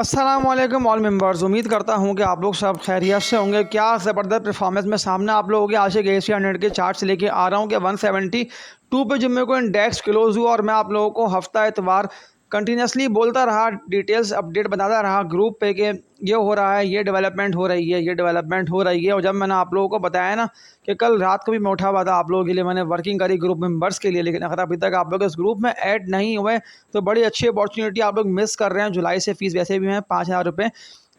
अस्सलाम वालेकुम all members. उम्मीद करता हूं कि आप लोग सब खैरियत से होंगे। क्या ज़बरदस्त परफॉर्मेंस में सामने आप लोगों के आज के एशिया नेट के चार्ट से लेके आ रहा हूं कि 172 पे जब मेरे को इंडेक्स क्लोज हुआ और मैं आप लोगों को हफ्ता एतवार कंटिन्यूसली बोलता रहा, डिटेल्स अपडेट बताता रहा ग्रुप पे कि ये हो रहा है, ये डेवलपमेंट हो रही है, ये डेवलपमेंट हो रही है। और जब मैंने आप लोगों को बताया ना कि कल रात को भी मैं उठा हुआ था आप लोगों के लिए, मैंने वर्किंग करी ग्रुप मेंबर्स के लिए, लेकिन अगर अभी तक आप लोग इस ग्रुप में ऐड नहीं हुए तो बड़ी अच्छी अपॉर्चुनिटी आप लोग मिस कर रहे हैं। जुलाई से फीस वैसे भी मैं 5,000 रुपये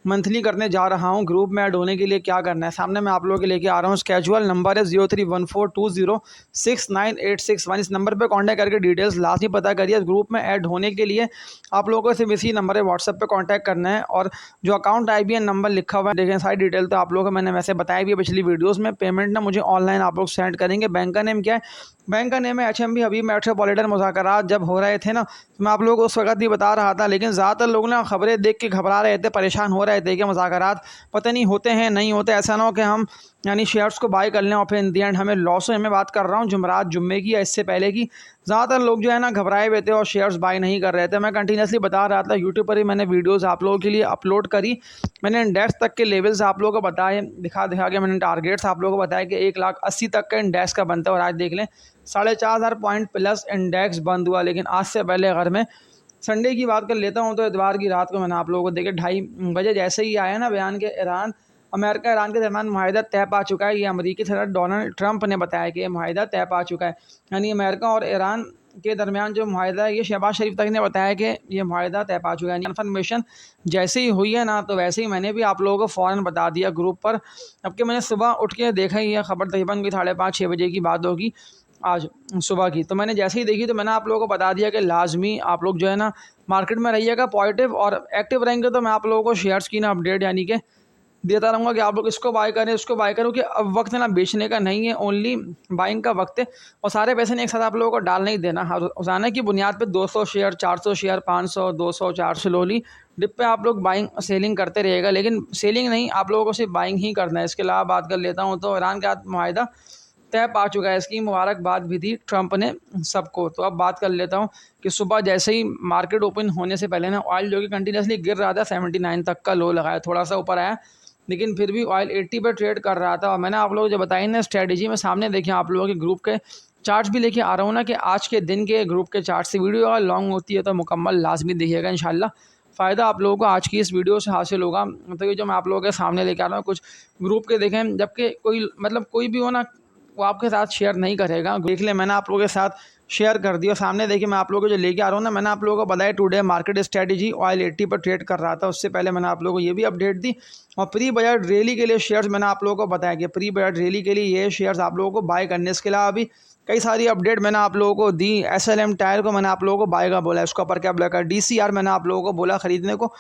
मंथली करने जा रहा हूं। ग्रुप में ऐड होने के लिए क्या करना है, सामने मैं आप लोगों के लेके आ रहा हूं। कैजुअल नंबर है 0314206986 इस नंबर पे कांटेक्ट करके डिटेल्स लास्ट ही पता करिए। ग्रुप में ऐड होने के लिए आप लोगों को सिर्फ इसी नंबर पे व्हाट्सएप पे कांटेक्ट करना है, और जो अकाउंट IBN नंबर लिखा हुआ है देखें, सारी डिटेल तो आप लोगों को मैंने वैसे बताई भी है पिछली वीडियोस में। पेमेंट ना मुझे ऑनलाइन आप लोग सेंड करेंगे। बैंक का नेम क्या है? बैंक का नेम है HMB हबीब मेट्रोपॉलिटन। मुज़ाकरात जब हो रहे थे ना तो मैं आप लोगों को उस वक्त ही बता रहा था, लेकिन ज़्यादातर लोग ना खबरें देख के घबरा रहे थे, परेशान हो रहे थे कि मुज़ाकरात पता नहीं होते हैं नहीं होते। ऐसा ना हो कि हम यानी शेयर्स को बाय कर लें और फिर इन दी एंड हमें लॉस हो। मैं बात कर रहा हूँ जुमरात जुम्मे की या इससे पहले की। ज़्यादातर लोग जो है ना घबराए हुए थे और शेयर्स बाय नहीं कर रहे थे। मैं कंटिन्यूसली बता रहा था, यूट्यूब पर ही मैंने वीडियोस आप लोगों के लिए अपलोड करी। मैंने इंडेक्स तक के लेवल्स आप लोगों को बताए, दिखा दिखा के मैंने टारगेट्स आप लोगों को बताया कि 1,80,000 तक का इंडेक्स का बनता है। और आज देख लें 4,500 पॉइंट प्लस इंडेक्स बंद हुआ। लेकिन आज से पहले अगर मैं संडे की बात कर लेता हूँ तो इतवार की रात को मैंने आप लोगों को देखे 2:30 बजे जैसे ही आया ना बयान के ईरान अमेरिका ईरान के दरमियान मुआहिदा तय पा चुका है। ये अमेरिकी सदर डोनाल्ड ट्रंप ने बताया कि ये मुआहिदा तय पा चुका है। यानी अमेरिका और ईरान के दरमियान जो मुआहिदा है, ये शहबाज शरीफ तक ने बताया कि ये मुआहिदा तय पा चुका है। कन्फर्मेशन जैसे ही हुई है ना तो वैसे ही मैंने भी आप लोगों को फ़ौरन बता दिया ग्रुप पर। अब कि मैंने सुबह उठ के देखा ही है, खबर तकरीबन कोई 5:30-6 बजे की बात होगी आज सुबह की। तो मैंने जैसे ही देखी तो मैंने आप लोगों को बता दिया कि लाजमी आप लोग जो है ना मार्केट में रहिएगा, पॉजिटिव और एक्टिव रहेंगे। तो मैं आप लोगों को शेयर्स की ना अपडेट यानी कि देता रहूँगा कि आप लोग इसको बाय करें, इसको बाय करो, कि अब वक्त है ना बेचने का नहीं है, ओनली बाइंग का वक्त है। और सारे पैसे ने एक साथ आप लोगों को डाल नहीं देना। रोज़ाना की बुनियाद पे 200 शेयर, 400 शेयर, 500, 200, 400 स्लोली डिप पे आप लोग बाइंग सेलिंग करते रहिएगा। लेकिन सेलिंग नहीं, आप लोगों को सिर्फ बाइंग ही करना है। इसके अलावा बात कर लेता हूँ तो ईरान के साथ मुआहिदा तय पा चुका है। इसकी मुबारकबाद भी दी ट्रंप ने सबको। तो अब बात कर लेता हूँ कि सुबह जैसे ही मार्केट ओपन होने से पहले ना ऑयल जो कि कंटिन्यूसली गिर रहा था, 79 तक का लो लगाया, थोड़ा सा ऊपर आया, लेकिन फिर भी ऑयल 80 पर ट्रेड कर रहा था। और मैंने आप लोगों को जो बताई ना स्ट्रेटजी में सामने देखिए आप लोगों के ग्रुप के चार्ट्स भी लेके आ रहा हूँ ना कि आज के दिन के ग्रुप के चार्ट से वीडियो अगर लॉन्ग होती है तो मुकम्मल लाजमी देखिएगा। इंशाल्लाह फ़ायदा आप लोगों को आज की इस वीडियो से हासिल होगा। तो ये जो मैं आप लोगों के सामने लेके आ रहा हूँ कुछ ग्रुप के देखें, जबकि कोई मतलब कोई भी हो ना वो आपके साथ शेयर नहीं करेगा। देख ले मैंने आप लोगों के साथ शेयर कर दिया। सामने देखिए मैं आप लोगों को जो लेके आ रहा हूँ ना, मैंने आप लोगों को बताया टुडे मार्केट स्ट्रेटजी ऑयल 80 पर ट्रेड कर रहा था। उससे पहले मैंने आप लोगों को ये भी अपडेट दी। और प्री बजट रैली के लिए शेयर्स मैंने आप लोगों को बताया कि प्री बजट रैली के लिए ये शेयर्स आप लोगों को बाय करने। इसके अलावा अभी कई सारी अपडेट मैंने आप लोगों को दी। SLM टायर को मैंने आप लोगों को बाय का बोला, इसको अपर कैप लगा। DCR मैंने आप लोगों को बोला खरीदने को।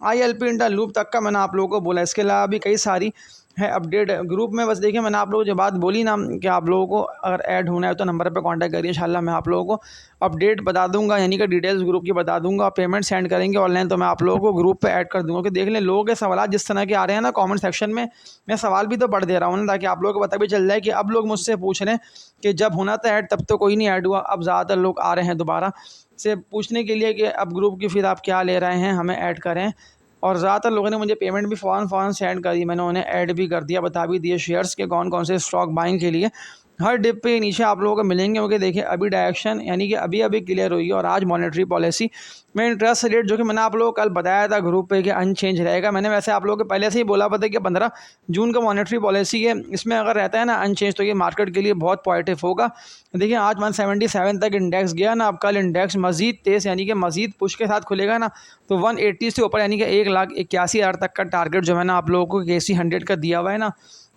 ILP इंटर लूप तक का मैंने आप लोगों को बोला। इसके अलावा भी कई सारी है अपडेट ग्रुप में। बस देखिए मैंने आप लोगों को जो बात बोली ना कि आप लोगों को अगर ऐड होना है तो नंबर पे कांटेक्ट करिए। इंशाल्लाह मैं आप लोगों को अपडेट बता दूंगा, यानी कि डिटेल्स ग्रुप की बता दूंगा। पेमेंट सेंड करेंगे ऑनलाइन तो मैं आप लोगों को ग्रुप पे ऐड कर दूंगा। कि देख लें लोगों के सवाल जिस तरह के आ रहे हैं ना कमेंट सेक्शन में, मैं सवाल भी तो पढ़ दे रहा हूँ ना, ताकि आप लोगों को पता भी चल जाए कि अब लोग मुझसे पूछ रहे हैं कि जब होना था ऐड तब तो कोई नहीं ऐड हुआ। अब ज़्यादातर लोग आ रहे हैं दोबारा से पूछने के लिए कि अब ग्रुप की फिर आप क्या ले रहे हैं, हमें ऐड करें। और ज़्यादातर लोगों ने मुझे पेमेंट भी फ़ौरन सेंड कर दी। मैंने उन्हें ऐड भी कर दिया, बता भी दिए शेयर्स के कौन कौन से स्टॉक बाइंग के लिए। हर डिप पे नीचे आप लोगों को मिलेंगे। क्योंकि देखिए अभी डायरेक्शन यानी कि अभी अभी क्लियर हुई है। और आज मॉनेटरी पॉलिसी में इंटरेस्ट रेट जो कि मैंने आप लोगों को कल बताया था ग्रुप पे कि अनचेंज रहेगा। मैंने वैसे आप लोगों को पहले से ही बोला पता कि 15 जून का मॉनेटरी पॉलिसी है, इसमें अगर रहता है ना अनचेंज तो ये मार्केट के लिए बहुत पॉजिटिव होगा। देखिए आज 177 तक इंडेक्स गया ना, अब कल इंडेक्स मजीद तेज़ यानी कि मजीद पुश के साथ खुलेगा ना तो 180 से ऊपर यानी कि 1,81,000 तक का टारगेट जो है ना आप लोगों को KC 100 का दिया हुआ है ना,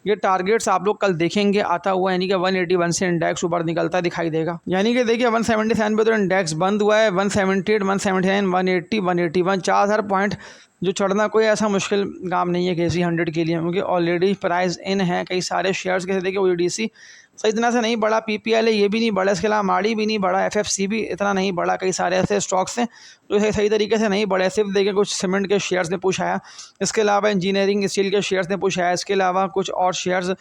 ये टारगेट्स आप लोग कल देखेंगे आता हुआ। यानी कि 181 से इंडेक्स ऊपर निकलता दिखाई देगा। यानी कि देखिए 177 पे तो इंडेक्स बंद हुआ है। 178, 179, 180, 181 4,000 पॉइंट जो चढ़ना कोई ऐसा मुश्किल काम नहीं है KC 100 के लिए, क्योंकि ऑलरेडी प्राइस इन है कई सारे शेयर्स के। देखिए OEDC सही तरह से नहीं बढ़ा, PPL ये भी नहीं बढ़ा, इसके अलावा माड़ी भी नहीं बढ़ा, FFC भी इतना नहीं बढ़ा। कई सारे ऐसे स्टॉक्स हैं जो सही तरीके से नहीं बढ़े। सिर्फ देखिए कुछ सीमेंट के शेयर्स ने पुश आया, इसके अलावा इंजीनियरिंग स्टील के शेयर्स ने पुश आया, इसके अलावा कुछ और शेयर्स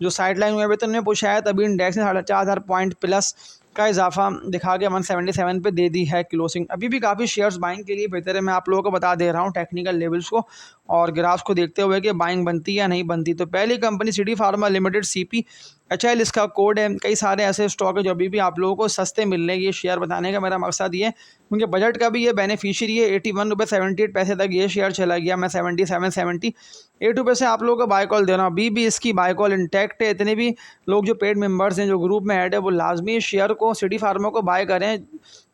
जो साइड लाइन हुए थे उन्होंने पुश आया। तभी इंडेक्स ने 4,500 पॉइंट प्लस का इजाफा दिखा के 177 पे दे दी है क्लोजिंग। अभी भी काफ़ी शेयर्स बाइंग के लिए बेहतर है। मैं आप लोगों को बता दे रहा हूँ टेक्निकल लेवल्स को और ग्राफ्स को देखते हुए कि बाइंग बनती है या नहीं बनती। तो पहली company city pharma limited CPHL इसका कोड है। कई सारे ऐसे स्टॉक है जो अभी भी आप लोगों को सस्ते मिल रहे हैं। ये शेयर बताने का मेरा मकसद ये, क्योंकि बजट का भी ये बेनिफिशियरी है। 81 रुपये 78 पैसे तक ये शेयर चला गया। मैं 78 रुपये से आप लोगों को बाय कॉल दे रहा हूँ। अभी भी इसकी बाय कॉल इंटैक्ट है। इतने भी लोग जो पेड मेंबर्स हैं, जो ग्रुप में ऐड है, वो लाजमी शेयर को सिटी फार्मा को बाय करें।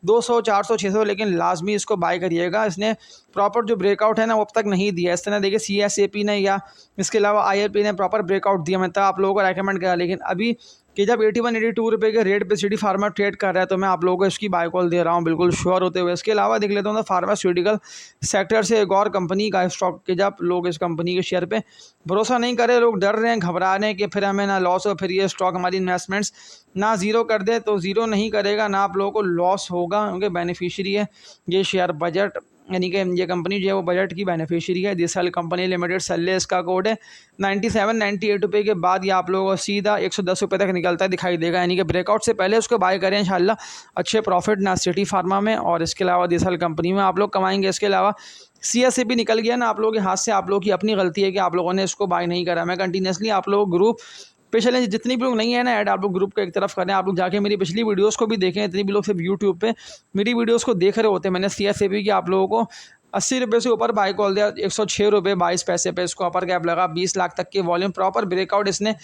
200 400 600 लेकिन लाजमी इसको बाय करिएगा। इसने प्रॉपर जो ब्रेकआउट है ना वो अब तक नहीं दिया। इस तरह देखिए CSAP ने या इसके अलावा IRP ने प्रॉपर ब्रेकआउट दिया। मैं तब आप लोगों को रेकमेंड किया, लेकिन अभी कि जब 81 82 रुपये के रेट पे सिटी फार्मा ट्रेड कर रहा है तो मैं आप लोगों को इसकी बाय कॉल दे रहा हूँ बिल्कुल श्योर होते हुए। इसके अलावा देख लेता हूँ तो फार्मास्यूटिकल सेक्टर से एक और कंपनी का स्टॉक के जब लोग इस कंपनी के शेयर पे भरोसा नहीं कर रहे, लोग डर रहे हैं, घबरा रहे हैं कि फिर हमें ना लॉस हो, फिर ये स्टॉक हमारी इन्वेस्टमेंट्स ना ज़ीरो कर दे। तो ज़ीरो नहीं करेगा ना आप लोगों को लॉस होगा, क्योंकि बेनिफिशियरी है ये शेयर बजट, यानी कि ये कंपनी जो है वो बजट की बेनिफिशियरी है। दिसल कंपनी लिमिटेड सल्ले इसका कोड है। 97 98 रुपये के बाद ये आप लोगों को सीधा 110 रुपये तक निकलता दिखाई देगा। यानी कि ब्रेकआउट से पहले उसको बाय करें इंशाल्लाह, अच्छे प्रॉफिट ना सिटी फार्मा में और इसके अलावा दिसल कंपनी में आप लोग कमाएंगे। इसके अलावा CSAP निकल गया ना आप लोगों के हाथ से, आप लोगों की अपनी गलती है कि आप लोगों ने इसको बाय नहीं करा। मैं कंटिन्यूसली आप लोग ग्रुप पिछले जितनी भी लोग नहीं है ना ऐड, आप लोग ग्रुप को एक तरफ करें। आप लोग जाके मेरी पिछली वीडियोस को भी देखें। इतनी भी लोग सिर्फ यूट्यूब पे मेरी वीडियोस को देख रहे होते हैं। मैंने CSAP की आप लोगों को 80 रुपये से ऊपर बाय कॉल दिया। 106 रुपये 22 पैसे पे इसको अपर कैप लगा। 20 लाख तक की वॉल्यूम, प्रॉपर ब्रेकआउट इसने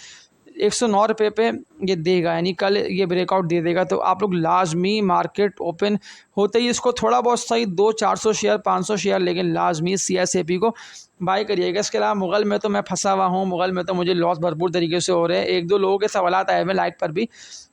109 रुपये पे ये देगा, यानी कल ये ब्रेकआउट दे देगा। तो आप लोग लाजमी मार्केट ओपन होते ही इसको थोड़ा बहुत सही 200-400 शेयर 500 शेयर लेकिन लाजमी CSAP को बाय करिएगा। इसके अलावा मुगल में तो मैं फंसा हुआ हूँ। मुगल में तो मुझे लॉस भरपूर तरीके से हो रहे हैं। एक दो लोगों के सवालात आए हुए लाइक पर भी,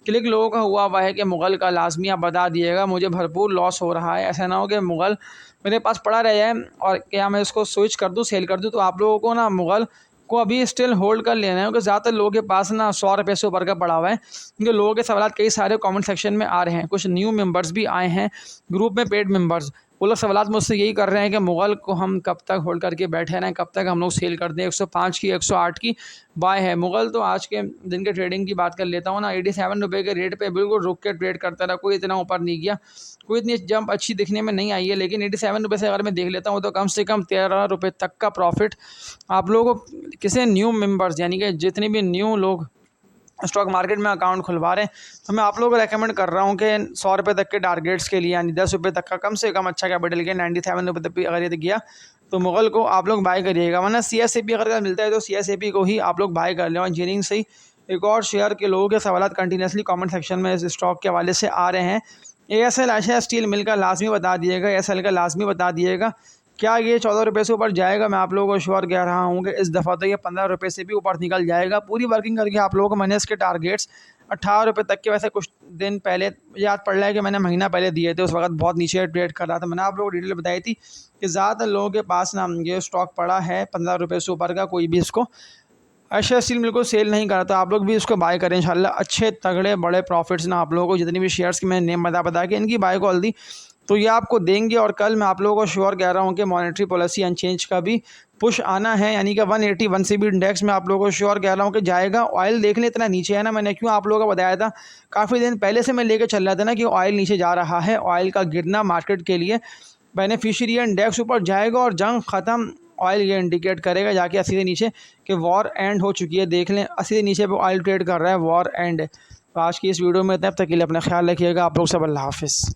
क्लिक लोगों का हुआ है कि मुगल का लाजमी आप बता दिएगा। मुझे भरपूर लॉस हो रहा है। ऐसा ना हो कि मुगल मेरे पास पड़ा रह जाए और क्या मैं इसको स्विच कर दूँ, सेल कर दूँ। तो आप लोगों को ना मुगल को अभी स्टिल होल्ड कर लेना है, क्योंकि ज़्यादातर लोगों के पास ना 100 रुपये से ऊपर का पड़ा हुआ है। क्योंकि लोगों के सवाल कई सारे कमेंट सेक्शन में आ रहे हैं। कुछ न्यू मेंबर्स भी आए हैं ग्रुप में, पेड मेंबर्स, वो लोग सवाल मुझसे यही कर रहे हैं कि मुगल को हम कब तक होल्ड करके बैठे रहें, कब तक हम लोग सेल कर दें। 105 की 108 की बाय है। मुगल तो आज के दिन के ट्रेडिंग की बात कर लेता हूँ ना, 87 रुपये के रेट पे बिल्कुल रुक के ट्रेड करता रहा। कोई इतना ऊपर नहीं गया, कोई इतनी जंप अच्छी दिखने में नहीं आई है। लेकिन 87 रुपये से अगर मैं देख लेता हूँ तो कम से कम 13 रुपये तक का प्रॉफिट आप लोगों को, किसी न्यू मेंबर्स यानी कि जितने भी न्यू लोग स्टॉक मार्केट में अकाउंट खुलवा रहे हैं, तो मैं आप लोगों को रेकमेंड कर रहा हूं कि 100 रुपये तक के टारगेट्स के लिए, यानी 10 रुपये तक का कम से कम अच्छा कैपिटल के 97 रुपये तक भी अगर ये गया तो मुगल को आप लोग बाय करिएगा। वरना CSAP अगर मिलता है तो CSAP को ही आप लोग बाय कर लें। और इंजीनियरिंग से ही एक और शेयर के लोगों के सवाल कंटिन्यूसली कमेंट सेक्शन में इस स्टॉक के हवाले से आ रहे हैं। ASL आशिया स्टील मिल का लाजमी बता दिएगा, ASL का लाजमी बता दिएगा। क्या ये 14 रुपये से ऊपर जाएगा? मैं आप लोगों को श्योर कह रहा हूँ कि इस दफ़ा तो ये 15 रुपये से भी ऊपर निकल जाएगा। पूरी वर्किंग करके आप लोगों को मैंने इसके टारगेट्स 18 रुपये तक के, वैसे कुछ दिन पहले याद पड़ रहा है कि मैंने महीना पहले दिए थे, उस वक्त बहुत नीचे ट्रेड कर रहा था। मैंने आप लोगों को डिटेल बताई थी कि ज़्यादातर लोगों के पास ना ये स्टॉक पड़ा है 15 रुपये से ऊपर का, कोई भी इसको आशिया स्टील बिल्कुल सेल नहीं करा। तो आप लोग भी इसको बाय करें इंशाल्लाह। अच्छे तगड़े बड़े प्रॉफिट्स ना आप लोगों को, जितनी भी शेयर्स की मैंने नेम बता के इनकी बाय कॉल दी तो ये आपको देंगे। और कल मैं आप लोगों को श्योर कह रहा हूँ कि मॉनेटरी पॉलिसी अनचेंज का भी पुश आना है, यानी कि 181 से भी इंडेक्स में आप लोगों को श्योर कह रहा हूँ कि जाएगा। ऑयल देख लें इतना नीचे है ना, मैंने क्यों आप लोगों को बताया था, काफ़ी दिन पहले से मैं लेके चल रहा था ना कि ऑयल नीचे जा रहा है। ऑयल का गिरना मार्केट के लिए बेनिफिशियरी है। इंडेक्स ऊपर जाएगा और जंग ख़त्म, ऑयल ये इंडिकेट करेगा जाके 80 से नीचे कि वॉर एंड हो चुकी है। देख लें 80 से नीचे पे ऑयल ट्रेड कर रहा है, वॉर एंड। तो आज की इस वीडियो में तब तक के लिए अपना ख्याल रखिएगा। आप लोग सब अल्लाह हाफिज़।